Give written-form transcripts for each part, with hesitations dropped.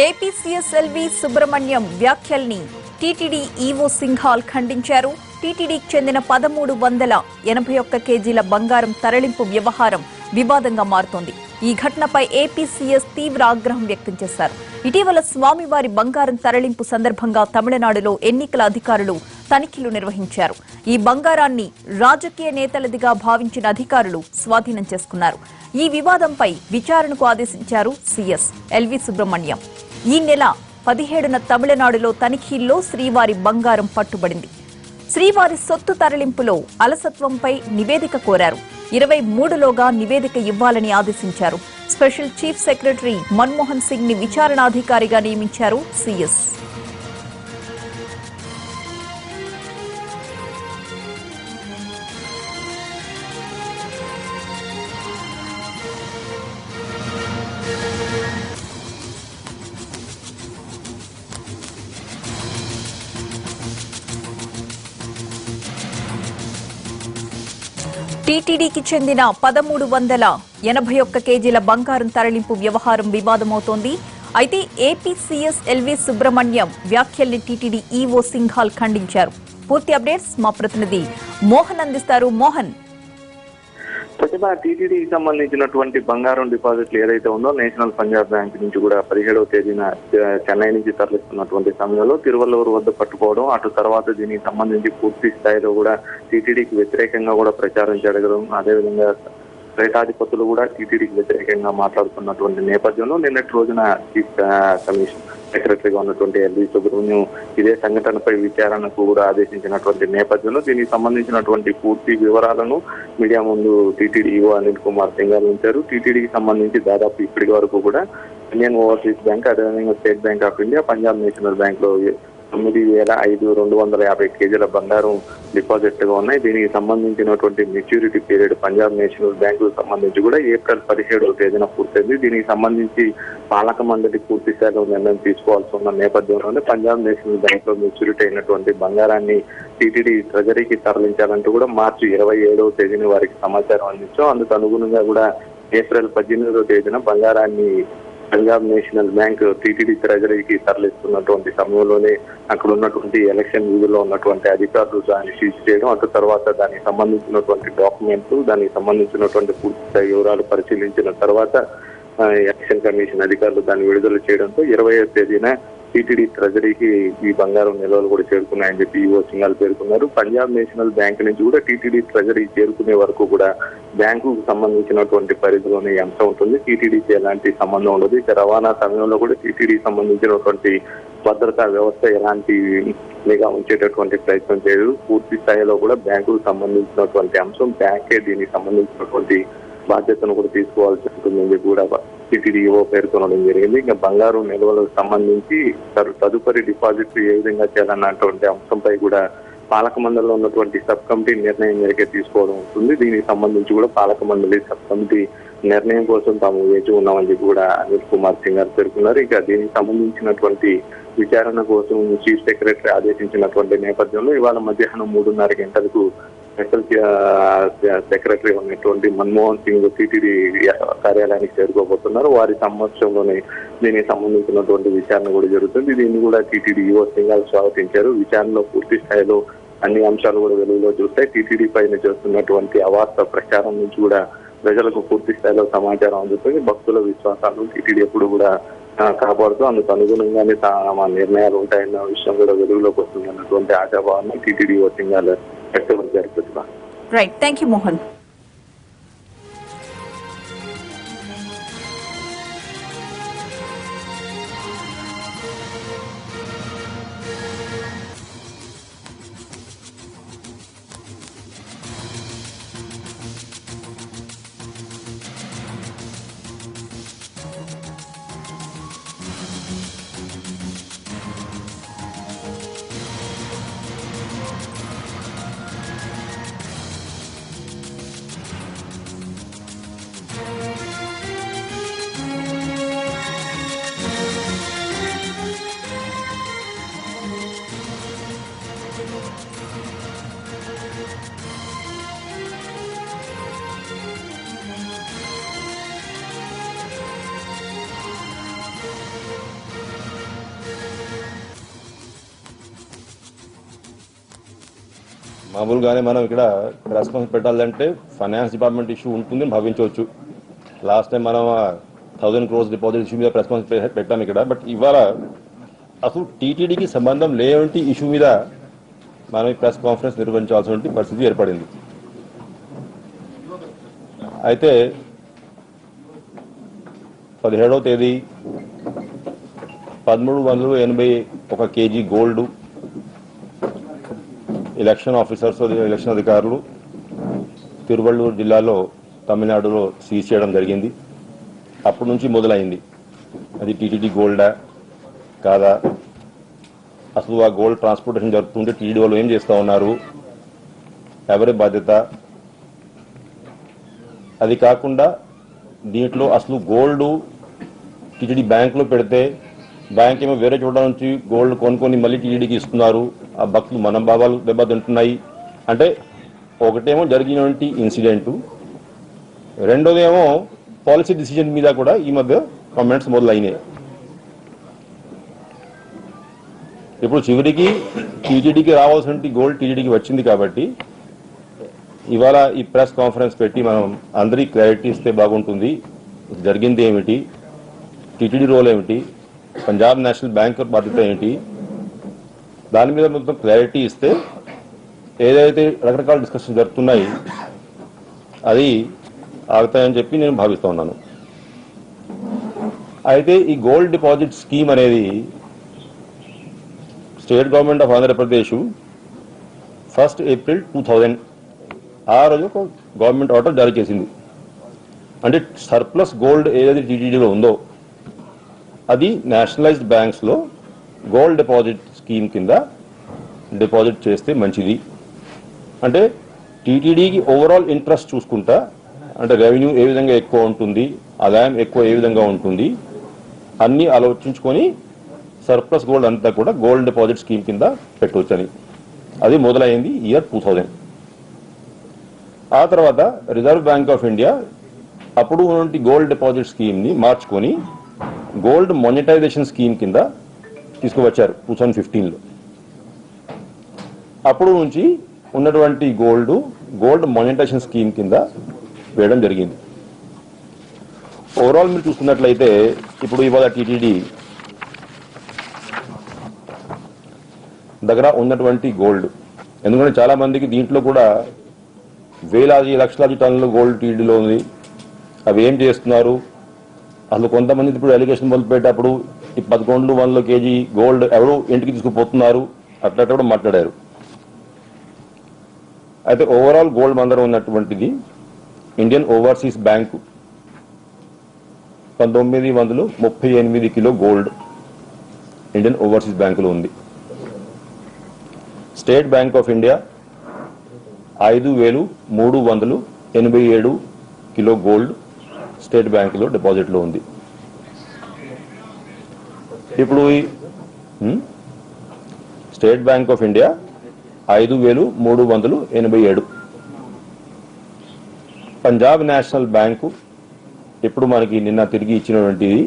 AP CS LV Subrahmanyam వ్యాఖ్యల్ని TTD EO Singhal ఖండించారు. టీటీడీకి చెందిన 1381 కేజీల బంగారం తరలింపు వ్యవహారం వివాదంగా మారుతోంది. ఈ ఘటనపై ఏపీ సీఎస్ తీవ్ర ఆగ్రహం వ్యక్తం చేశారు. ఇటీవల స్వామివారి బంగారం తరలింపు సందర్భంగా తమిళనాడులో ఎన్నికల అధికారులు తనిఖీలు నిర్వహించారు. ఈ బంగారాన్ని రాజకీయ నేతలదిగా భావించిన అధికారులు స్వాధీనం చేసుకున్నారు. ఈ వివాదంపై విచారణకు ఆదేశించారు సీఎస్ ఎల్వి సుబ్రహ్మణ్యం. ఈ నెల 17న తమిళనాడులో తనిఖీల్లో శ్రీవారి బంగారం పట్టుబడింది. శ్రీవారి సొత్తు తరలింపులో అలసత్వంపై నివేదిక కోరారు. 23లోగా నివేదిక ఇవ్వాలని ఆదేశించారు. Special chief secretary Manmohan Singh ని విచారణాధికారిగా నియమించారు సీఎస్. టీటీడీకి చెందిన 1381 కేజీల బంగారం తరలింపు వ్యవహారం వివాదమవుతోంది. అయితే ఏపీ సీఎస్ ఎల్వి సుబ్రహ్మణ్యం వ్యాఖ్యల్ని టీటీడీ ఈవో సింఘాల్ ఖండించారు. పూర్తి అప్డేట్స్ మా ప్రతినిధి మోహన్ అందిస్తారు. మోహన్, ప్రతిభ టీటీడీకి సంబంధించినటువంటి బంగారం డిపాజిట్లు ఏదైతే ఉందో నేషనల్ పంజాబ్ బ్యాంక్ నుంచి కూడా 17వ తేదీన చెన్నై నుంచి తరలిస్తున్నటువంటి సమయంలో తిరువల్లూరు వద్ద పట్టుకోవడం, అటు తర్వాత దీనికి సంబంధించి పూర్తి స్థాయిలో కూడా టీటీడీకి వ్యతిరేకంగా కూడా ప్రచారం జరగడం, అదేవిధంగా రైతాధిపతులు కూడా టీటీడీకి వ్యతిరేకంగా మాట్లాడుతున్నటువంటి నేపథ్యంలో నిన్నటి రోజున చీఫ్ కమిషన్ సెక్రటరీగా ఉన్నటువంటి ఎల్వి సుబ్రహ్మణ్యం ఇదే సంఘటనపై విచారణకు కూడా ఆదేశించినటువంటి నేపథ్యంలో దీనికి సంబంధించినటువంటి పూర్తి వివరాలను మీడియా ముందు టీటీడీ ఈవో అనిల్ కుమార్ సింఘాల్ ఉంచారు. టీటీడీకి సంబంధించి దాదాపు ఇప్పటి వరకు కూడా ఇండియన్ ఓవర్సీస్ బ్యాంక్, అదేవిధంగా state bank of India, Punjab national bank లో 9,5250 కేజీల బంగారం డిపాజిట్ గా ఉన్నాయి. దీనికి సంబంధించినటువంటి maturity period Punjab national bank సంబంధించి కూడా ఏప్రిల్ 17వ తేదీన పూర్తయింది. దీనికి సంబంధించి పాలక మండలి పూర్తి స్థాయిలో నిర్ణయం తీసుకోవాల్సి ఉన్న నేపథ్యంలోనే పంజాబ్ నేషనల్ బ్యాంక్ లో మెచ్యూరిటీ అయినటువంటి బంగారాన్ని టీటీడీ ట్రెజరీకి తరలించాలంటూ కూడా మార్చి 27వ తేదీన వారికి సమాచారం అందించాం. అందుకు అనుగుణంగా కూడా ఏప్రిల్ 18వ తేదీన బంగారాన్ని పంజాబ్ నేషనల్ బ్యాంక్ టీటీడీ ట్రెజరీకి తరలిస్తున్నటువంటి సమయంలోనే అక్కడ ఉన్నటువంటి ఎలక్షన్ విధుల్లో ఉన్నటువంటి అధికారులు దాన్ని సీజ్ చేయడం, అటు తర్వాత దానికి సంబంధించినటువంటి డాక్యుమెంట్లు, దానికి సంబంధించినటువంటి పూర్తి స్థాయి వివరాలు పరిశీలించిన తర్వాత ఎలక్షన్ కమిషన్ అధికారులు దాన్ని విడుదల చేయడంతో 20వ తేదీన టీటీడీ ట్రెజరీకి ఈ బంగారం నిల్వలు కూడా చేరుకున్నాయని చెప్పి ఈవో సింఘాల్ పేర్కొన్నారు. పంజాబ్ నేషనల్ బ్యాంక్ నుంచి కూడా టీటీడీ ట్రెజరీ చేరుకునే వరకు కూడా బ్యాంకుకు సంబంధించినటువంటి పరిధిలోనే ఈ అంశం ఉంటుంది. టీటీడీకి ఎలాంటి సంబంధం ఉండదు. ఇక రవాణా సమయంలో కూడా టీటీడీకి సంబంధించినటువంటి భద్రతా వ్యవస్థ ఎలాంటి నిఘా ఉంచేటటువంటి ప్రయత్నం చేయదు. పూర్తి స్థాయిలో కూడా బ్యాంకుకు సంబంధించినటువంటి అంశం బ్యాంకే దీనికి సంబంధించినటువంటి బాధ్యతను కూడా తీసుకోవాల్సి ఉంటుందని కూడా టీటీడీ ఈవో పేర్కొనడం జరిగింది. ఇంకా బంగారం నిల్వలకు సంబంధించి తదుపరి డిపాజిట్ ఏ విధంగా చేయాలన్నటువంటి అంశంపై కూడా పాలక మండలిలో ఉన్నటువంటి సబ్ కమిటీ నిర్ణయం మేరకే తీసుకోవడం ఉంటుంది. దీనికి సంబంధించి కూడా పాలక మండలి సబ్ కమిటీ నిర్ణయం కోసం తాము వేచి ఉన్నామని చెప్పి కూడా అనిల్ కుమార్ సింగ్ గారు పేర్కొన్నారు. ఇక దీనికి సంబంధించినటువంటి విచారణ కోసం చీఫ్ సెక్రటరీ ఆదేశించినటువంటి నేపథ్యంలో ఇవాళ మధ్యాహ్నం 3:30 గంటలకు స్పెషల్ సెక్రటరీ ఉన్నటువంటి మన్మోహన్ సింగ్ టీటీడీ కార్యాలయానికి చేరుకోబోతున్నారు. వారి సమక్షంలోనే దీనికి సంబంధించినటువంటి విచారణ కూడా జరుగుతుంది. దీన్ని కూడా టీటీడీ ఈవో సింఘాల్ స్వాగతించారు. విచారణలో పూర్తి స్థాయిలో అన్ని అంశాలు కూడా వెలుగులో చూస్తాయి. టీటీడీ పైన చేస్తున్నటువంటి అవాస్తవ ప్రచారం నుంచి కూడా ప్రజలకు పూర్తి స్థాయిలో సమాచారం అందుతుంది. భక్తుల విశ్వాసాలను టీటీడీ ఎప్పుడు కూడా కాపాడుతూ అందుకు అనుగుణంగానే మా నిర్ణయాలు ఉంటాయన్న విషయం కూడా వెలుగులోకి వస్తుంది అన్నటువంటి ఆశాభావాన్ని టీటీడీ ఈవో సింఘాల్ వ్యక్తపరిచారు. Pratibha. Right, thank you Mohan. మామూలుగానే మనం ఇక్కడ రెస్పాన్స్ పెట్టాలంటే ఫైనాన్స్ డిపార్ట్మెంట్ ఇష్యూ ఉంటుందని భావించవచ్చు. లాస్ట్ టైం మనం 1000 crores డిపాజిట్ ఇష్యూ మీద రెస్పాన్స్ పెట్టాం ఇక్కడ. బట్ ఇవాళ అసలు టీటీడీకి సంబంధం లేవంటి ఇష్యూ మీద మనం ఈ ప్రెస్ కాన్ఫరెన్స్ నిర్వహించాల్సిన పరిస్థితి ఏర్పడింది. అయితే 17వ తేదీ 1381 kg gold election officers, election అధికారులు తిరువళ్ళూరు జిల్లాలో తమిళనాడులో సీజ్ చేయడం జరిగింది. అప్పటి నుంచి మొదలైంది. అది టీటీడీ గోల్డా కాదా, అసలు ఆ గోల్డ్ ట్రాన్స్పోర్టేషన్ జరుగుతుంటే టీటీడీ వాళ్ళు ఏం చేస్తూ ఉన్నారు, ఎవరి బాధ్యత, అది కాకుండా దీంట్లో అసలు గోల్డ్ టీటీడీ బ్యాంకులో పెడితే బ్యాంక్ ఏమో వేరే చోట నుంచి గోల్డ్ కొనుక్కొని మళ్ళీ టీటీడీకి ఇస్తున్నారు, ఆ భక్తులు మనోభావాలు దెబ్బతింటున్నాయి. అంటే ఒకటేమో జరిగినటువంటి ఇన్సిడెంటు, రెండోదేమో పాలసీ డిసిజన్ మీద కూడా ఈ మధ్య కామెంట్స్ మొదలైనాయి. ఇప్పుడు చివరికి టీటీడీకి రావాల్సిన గోల్డ్ టీటీడీకి వచ్చింది కాబట్టి ఇవాళ ఈ ప్రెస్ కాన్ఫరెన్స్ పెట్టి మనం అందరికీ క్లారిటీ ఇస్తే బాగుంటుంది. జరిగింది ఏమిటి, టీటీడీ రోల్ ఏమిటి, పంజాబ్ నేషనల్ బ్యాంక్ బాధ్యత ఏంటి, దాని మీద మొత్తం క్లారిటీ ఇస్తే ఏదైతే రకరకాల డిస్కషన్ జరుగుతున్నాయి అది ఆగుతాయని చెప్పి నేను భావిస్తూ ఉన్నాను. అయితే ఈ గోల్డ్ డిపాజిట్ స్కీమ్ అనేది state government of Andhra Pradesh 1st April 2000 ఆ రోజు ఒక గవర్నమెంట్ ఆర్డర్ జారీ చేసింది. అంటే సర్ప్లస్ గోల్డ్ ఏదైతే టీటీడీలో ఉందో అది నేషనలైజ్డ్ బ్యాంక్స్లో గోల్డ్ డిపాజిట్ స్కీమ్ కింద డిపాజిట్ చేస్తే మంచిది. అంటే టీటీడీకి ఓవరాల్ ఇంట్రెస్ట్ చూసుకుంటా, అంటే రెవెన్యూ ఏ విధంగా ఎక్కువ ఉంటుంది, ఆదాయం ఎక్కువ ఏ విధంగా ఉంటుంది అన్నీ ఆలోచించుకొని సర్ప్లస్ గోల్డ్ అంతా కూడా గోల్డ్ డిపాజిట్ స్కీమ్ కింద పెట్టవచ్చని. అది మొదలైంది ఇయర్ 2000. ఆ తర్వాత రిజర్వ్ బ్యాంక్ ఆఫ్ ఇండియా అప్పుడు ఉన్నటువంటి గోల్డ్ డిపాజిట్ స్కీమ్ని మార్చుకొని గోల్డ్ మానిటైజేషన్ స్కీమ్ కింద తీసుకువచ్చారు 2015లో. అప్పుడు నుంచి ఉన్నటువంటి గోల్డ్ మానిటైజేషన్ స్కీమ్ కింద వేయడం జరిగింది. ఓవరాల్ మీరు చూసుకున్నట్లయితే ఇప్పుడు ఇవాళ టీటీడీ దగ్గర ఉన్నటువంటి గోల్డ్, ఎందుకంటే చాలా మందికి దీంట్లో కూడా వేలాది లక్షలాది టన్నుల గోల్డ్ టీటీడీలో ఉంది, అవి ఏం చేస్తున్నారు, అసలు కొంతమంది ఇప్పుడు అలిగేషన్ మొదలుపెట్టేటప్పుడు ఈ 1100 kg గోల్డ్ ఎవరు ఇంటికి తీసుకుపోతున్నారు అట్లా కూడా మాట్లాడారు. అయితే ఓవరాల్ గోల్డ్ మందర ఉన్నటువంటిది Indian overseas bank 1938 kilo gold Indian overseas బ్యాంకులో ఉంది. State bank of India 5387 kilo gold state బ్యాంకులో డిపాజిట్లో ఉంది. ఇప్పుడు state bank of India 5387. Punjab national bank ఇప్పుడు మనకి నిన్న తిరిగి ఇచ్చినటువంటిది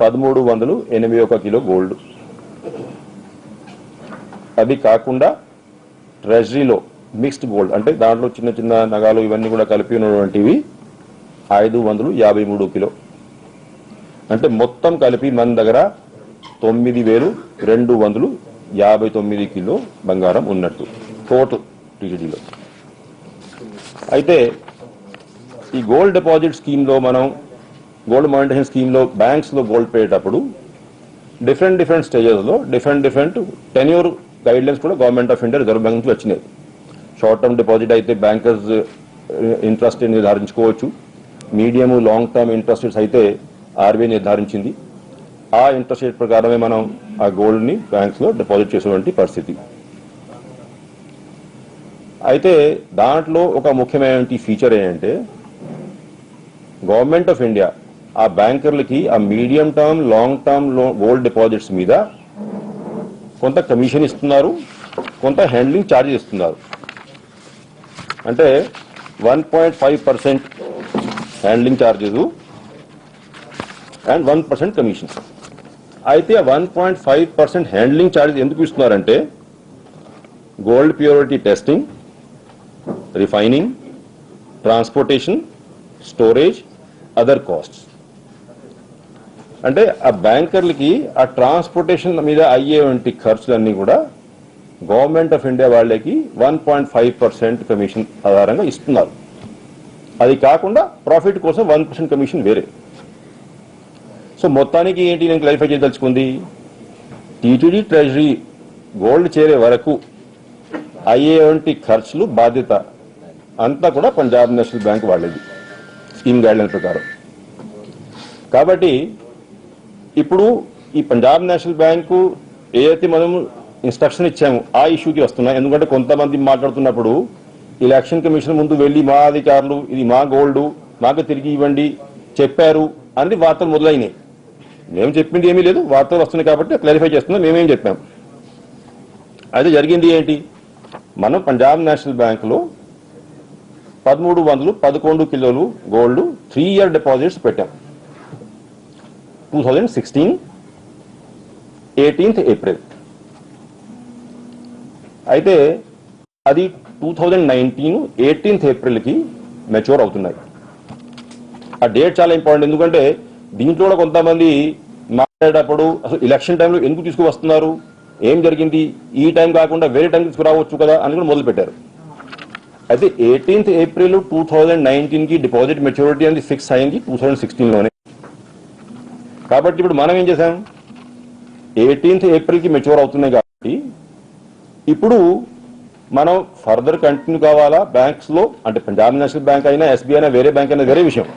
1381 కిలో గోల్డ్. అది కాకుండా ట్రెజరీలో మిక్స్డ్ గోల్డ్, అంటే దాంట్లో చిన్న చిన్న నగాలు ఇవన్నీ కూడా కలిపి ఉన్నటువంటివి 553 కిలో. అంటే మొత్తం కలిపి మన దగ్గర 9259 కిలో బంగారం ఉన్నట్టు టోటల్ టీటీడీలో. అయితే ఈ గోల్డ్ డిపాజిట్ స్కీమ్లో మనం గోల్డ్ మానిటైజేషన్ స్కీమ్లో బ్యాంక్స్లో గోల్డ్ పెట్టేటప్పుడు డిఫరెంట్ స్టేజెస్లో డిఫరెంట్ టెన్యూర్ గైడ్లైన్స్ కూడా government of India reserve bank నుంచి వచ్చినాయి. షార్ట్ టర్మ్ డిపాజిట్ అయితే బ్యాంకర్స్ ఇంట్రెస్ట్ నిర్ధారించుకోవచ్చు, medium long term interest rates అయితే ఆర్బీఐ నిర్ధారించింది. ఆ ఇంట్రెస్ట్ రేట్ ప్రకారమే మనం ఆ గోల్డ్ని బ్యాంక్స్లో డిపాజిట్ చేసేటువంటి పరిస్థితి. అయితే దాంట్లో ఒక ముఖ్యమైన ఫీచర్ ఏంటంటే గవర్నమెంట్ ఆఫ్ ఇండియా ఆ బ్యాంకర్లకి ఆ medium term long term gold deposits మీద కొంత కమిషన్ ఇస్తున్నారు, కొంత హ్యాండ్లింగ్ ఛార్జెస్ ఇస్తున్నారు. అంటే 1.5% హ్యాండ్లింగ్ ఛార్జెస్ అండ్ 1% కమిషన్. అయితే 1.5% హ్యాండ్లింగ్ ఛార్జెస్ ఎందుకు ఇస్తున్నారంటే gold purity testing, refining, transportation, storage, other costs. అంటే ఆ బ్యాంకర్లకి ఆ ట్రాన్స్పోర్టేషన్ మీద అయ్యేటువంటి ఖర్చులన్నీ కూడా గవర్నమెంట్ ఆఫ్ ఇండియా వాళ్ళకి 1.5% కమిషన్ ఆధారంగా ఇస్తున్నారు. అది కాకుండా ప్రాఫిట్ కోసం 1% కమిషన్ వేరే. సో మొత్తానికి ఏంటి నేను క్లారిఫై చేయదలుచుకుంది, టీటీడీ ట్రెజరీ గోల్డ్ చేరే వరకు అయ్యేటువంటి ఖర్చులు బాధ్యత అంతా కూడా పంజాబ్ నేషనల్ బ్యాంక్ వాళ్ళది స్కీమ్ గైడ్లైన్ ప్రకారం. కాబట్టి ఇప్పుడు ఈ పంజాబ్ నేషనల్ బ్యాంకు ఏదైతే మనం ఇన్స్ట్రక్షన్ ఇచ్చాము ఆ ఇష్యూకి వస్తున్నాయి. ఎందుకంటే కొంతమంది మాట్లాడుతున్నప్పుడు ఎలక్షన్ కమిషన్ ముందు వెళ్లి మా అధికారులు ఇది మా గోల్డ్ మాకు తిరిగి ఇవ్వండి చెప్పారు అని వార్తలు మొదలైనాయి. మేము చెప్పింది ఏమీ లేదు, వార్తలు వస్తున్నాయి కాబట్టి క్లారిఫై చేస్తున్నాం. మేమేం చెప్పాం, అయితే జరిగింది ఏంటి, మనం పంజాబ్ నేషనల్ బ్యాంకులో 1311 కిలోలు గోల్డ్ 3 year డిపాజిట్స్ పెట్టాం 2016 18th April. అయితే అది 2019 18th April కి మెచ్యూర్ అవుతున్నాయి. ఆ డేట్ చాలా ఇంపార్టెంట్, ఎందుకంటే దీంట్లో కూడా కొంతమంది మాట్లాడేటప్పుడు అసలు ఎలక్షన్ టైంలో ఎందుకు తీసుకువస్తున్నారు, ఏం జరిగింది, ఈ టైం కాకుండా వేరే టైం తీసుకురావచ్చు కదా అని కూడా మొదలు పెట్టారు. అయితే 18th April 2019 కి డిపాజిట్ మెచ్యూరిటీ అనేది ఫిక్స్ అయింది 2016లోనే. కాబట్టి ఇప్పుడు మనం ఏం చేసాం, 18th April కి మెచ్యూర్ అవుతున్నాయి కాబట్టి ఇప్పుడు మనం ఫర్దర్ కంటిన్యూ కావాలా బ్యాంక్స్ లో, అంటే పంజాబ్ నేషనల్ బ్యాంక్ అయినా ఎస్బీఐ అయినా వేరే బ్యాంక్ అయినా వేరే విషయం.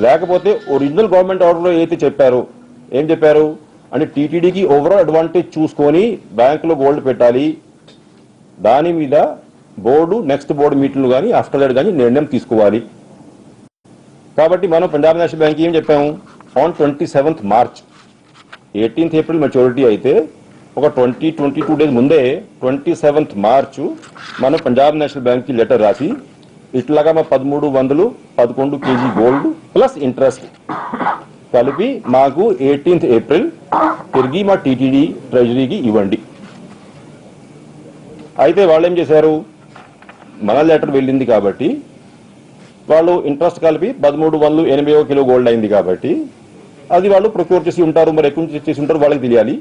లేకపోతే ఒరిజినల్ గవర్నమెంట్ ఆర్డర్లో ఏదైతే చెప్పారో, ఏం చెప్పారు అంటే టీటీడీకి ఓవరాల్ అడ్వాంటేజ్ చూసుకొని బ్యాంకులో గోల్డ్ పెట్టాలి, దాని మీద బోర్డు నెక్స్ట్ బోర్డు మీటింగ్లు కానీ ఆఫ్టర్ దట్ కానీ నిర్ణయం తీసుకోవాలి. కాబట్టి మనం పంజాబ్ నేషనల్ బ్యాంక్ ఏం చెప్పాము, on 27th March 18th April maturity అయితే ఒక 22 days ముందే 27th March మనం పంజాబ్ నేషనల్ బ్యాంక్ కి లెటర్ రాసి ఇట్లాగా మా 1311 kg గోల్డ్ ప్లస్ ఇంట్రెస్ట్ కలిపి మాకు 18th April తిరిగి మా టీటీడీ ట్రెజరీకి ఇవ్వండి. అయితే వాళ్ళు ఏం చేశారు, మన లెటర్ వెళ్ళింది కాబట్టి వాళ్ళు ఇంట్రెస్ట్ కలిపి 1380 కిలో గోల్డ్ అయింది కాబట్టి అది వాళ్ళు ప్రొక్యూర్ చేసి ఉంటారు, మరి ఎక్కువ చేసి ఉంటారు వాళ్ళకి తెలియాలి.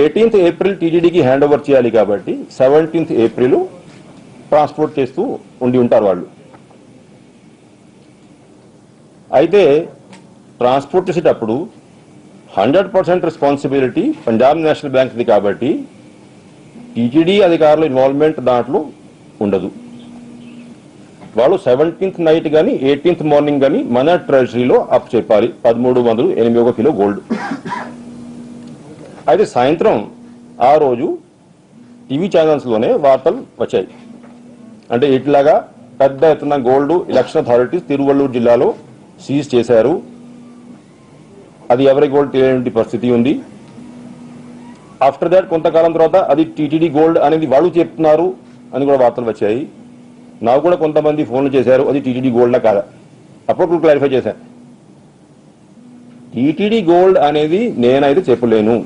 18th April టీటీడీకి హ్యాండ్ ఓవర్ చేయాలి కాబట్టి 17th April ట్రాన్స్పోర్ట్ చేస్తూ ఉండి ఉంటారు వాళ్ళు. అయితే ట్రాన్స్పోర్ట్ చేసేటప్పుడు 100% రెస్పాన్సిబిలిటీ పంజాబ్ నేషనల్ బ్యాంక్ది కాబట్టి టీటీడీ అధికారుల ఇన్వాల్వ్మెంట్ దాంట్లో ఉండదు. వాళ్ళు 17th నైట్ కానీ 18th మార్నింగ్ కానీ మన ట్రెజరీలో అప్ చెప్పాలి 1381 కిలో గోల్డ్. అయితే సాయంత్రం ఆ రోజు టీవీ ఛానల్స్లోనే వార్తలు వచ్చాయి, అంటే ఇట్లాగా పెద్ద ఎత్తున గోల్డ్ ఎలక్షన్ అథారిటీస్ తిరువల్లూరు జిల్లాలో సీజ్ చేశారు, అది ఎవరి గోల్డ్ తెలియని పరిస్థితి ఉంది. ఆఫ్టర్ దాట్ కొంతకాలం తర్వాత అది టీటీడీ గోల్డ్ అనేది వాళ్ళు చెప్తున్నారు అని కూడా వార్తలు వచ్చాయి. నాకు కూడా కొంతమంది ఫోన్లు చేశారు, అది టీటీడీ గోల్డా కాదా, అప్పుడు క్లారిఫై చేశాను. టీటీడీ గోల్డ్ అనేది నేనైతే చెప్పలేను,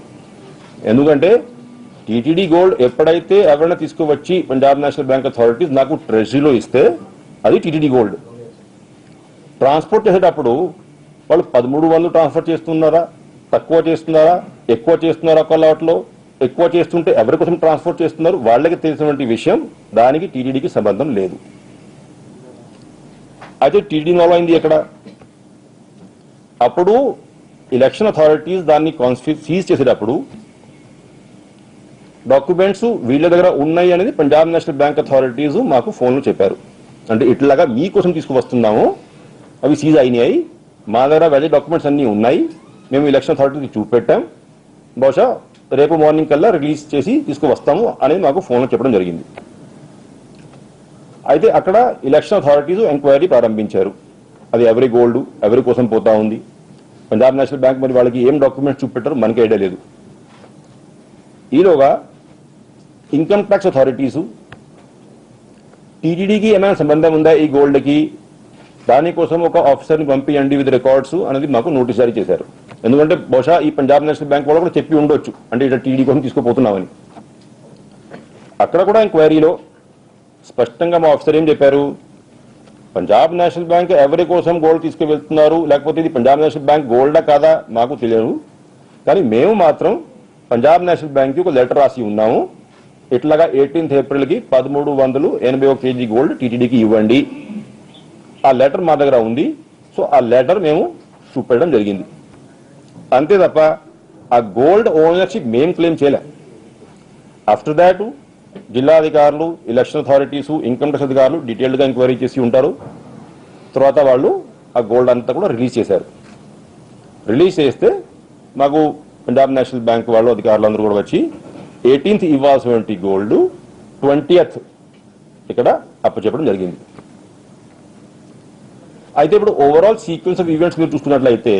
ఎందుకంటే టీటీడీ గోల్డ్ ఎప్పుడైతే ఎవరైనా తీసుకువచ్చి పంజాబ్ నేషనల్ బ్యాంక్ అథారిటీస్ నాకు ట్రెజరీలో ఇస్తే అది టీటీడీ గోల్డ్. ట్రాన్స్పోర్ట్ చేసేటప్పుడు వాళ్ళు 1300 ట్రాన్స్ఫర్ చేస్తున్నారా, తక్కువ చేస్తున్నారా, ఎక్కువ చేస్తున్నారా, ఒక లాట్లో ఎక్కువ చేస్తుంటే ఎవరి కోసం ట్రాన్స్పోర్ట్ చేస్తున్నారు వాళ్ళకి తెలిసినటువంటి విషయం, దానికి టీటీడీకి సంబంధం లేదు. అయితే టీటీడీ ఇన్వాల్వ్ అయింది ఎక్కడ, అప్పుడు ఎలక్షన్ అథారిటీస్ దాన్ని సీజ్ చేసేటప్పుడు డాక్యుమెంట్స్ వీళ్ళ దగ్గర ఉన్నాయి అనేది పంజాబ్ నేషనల్ బ్యాంక్ అథారిటీస్ మాకు ఫోన్లు చెప్పారు, అంటే ఇట్లాగా మీకోసం తీసుకువస్తున్నాము, అవి సీజ్ అయినాయి, మా దగ్గర వేరే డాక్యుమెంట్స్ అన్నీ ఉన్నాయి, మేము ఎలక్షన్ అథారిటీకి చూపెట్టాం, బహుశా రేపు మార్నింగ్ కల్లా రిలీజ్ చేసి తీసుకువస్తాము అనేది మాకు ఫోన్లో చెప్పడం జరిగింది. అయితే అక్కడ ఎలక్షన్ అథారిటీస్ ఎంక్వైరీ ప్రారంభించారు, అది ఎవరి గోల్డ్ ఎవరి కోసం పోతా ఉంది, పంజాబ్ నేషనల్ బ్యాంక్ మరి వాళ్ళకి ఏం డాక్యుమెంట్స్ చూపెట్టారో మనకి ఐడియా లేదు. ఈలోగా ఇన్కమ్ ట్యాక్స్ అథారిటీసు టీటీడీకి ఏమైనా సంబంధం ఉందా ఈ గోల్డ్కి, దానికోసం ఒక ఆఫీసర్ని పంపించండి విత్ రికార్డ్స్ అనేది మాకు నోటీస్ జారీ చేశారు. ఎందుకంటే బహుశా ఈ పంజాబ్ నేషనల్ బ్యాంక్ వాళ్ళు కూడా చెప్పి ఉండొచ్చు, అంటే ఇట్లా టీడీ కోసం తీసుకుపోతున్నామని. అక్కడ కూడా ఎంక్వైరీలో స్పష్టంగా మా ఆఫీసర్ ఏం చెప్పారు, పంజాబ్ నేషనల్ బ్యాంక్ ఎవరి కోసం గోల్డ్ తీసుకువెళ్తున్నారు, లేకపోతే ఇది పంజాబ్ నేషనల్ బ్యాంక్ గోల్డా కాదా మాకు తెలియదు, కానీ మేము మాత్రం పంజాబ్ నేషనల్ బ్యాంక్కి ఒక లెటర్ రాసి ఉన్నాము, ఇట్లాగా 18th ఏప్రిల్కి 1381 kg గోల్డ్ టీటీడీకి ఇవ్వండి. ఆ లెటర్ మా దగ్గర ఉంది. సో ఆ లెటర్ మేము చూపెట్టడం జరిగింది. అంతే తప్ప ఆ గోల్డ్ ఓనర్షిప్ మేము క్లెయిమ్ చేయలే. ఆఫ్టర్ దాట్ జిల్లాధికారులు, ఎలక్షన్ అథారిటీస్, ఇన్కమ్ ట్యాక్స్ అధికారులు డీటెయిల్డ్గా ఎంక్వైరీ చేసి ఉంటారు. తర్వాత వాళ్ళు ఆ గోల్డ్ అంతా కూడా రిలీజ్ చేశారు. రిలీజ్ చేస్తే మాకు పంజాబ్ నేషనల్ బ్యాంక్ వాళ్ళు అధికారులు అందరూ కూడా వచ్చి 18th ఇవ్వాల్సినటువంటి గోల్డ్ 20th ఇక్కడ అప్పచెప్పడం జరిగింది. అయితే ఇప్పుడు ఓవరాల్ సీక్వెన్స్ ఆఫ్ ఈవెంట్స్ మీరు చూసుకున్నట్లయితే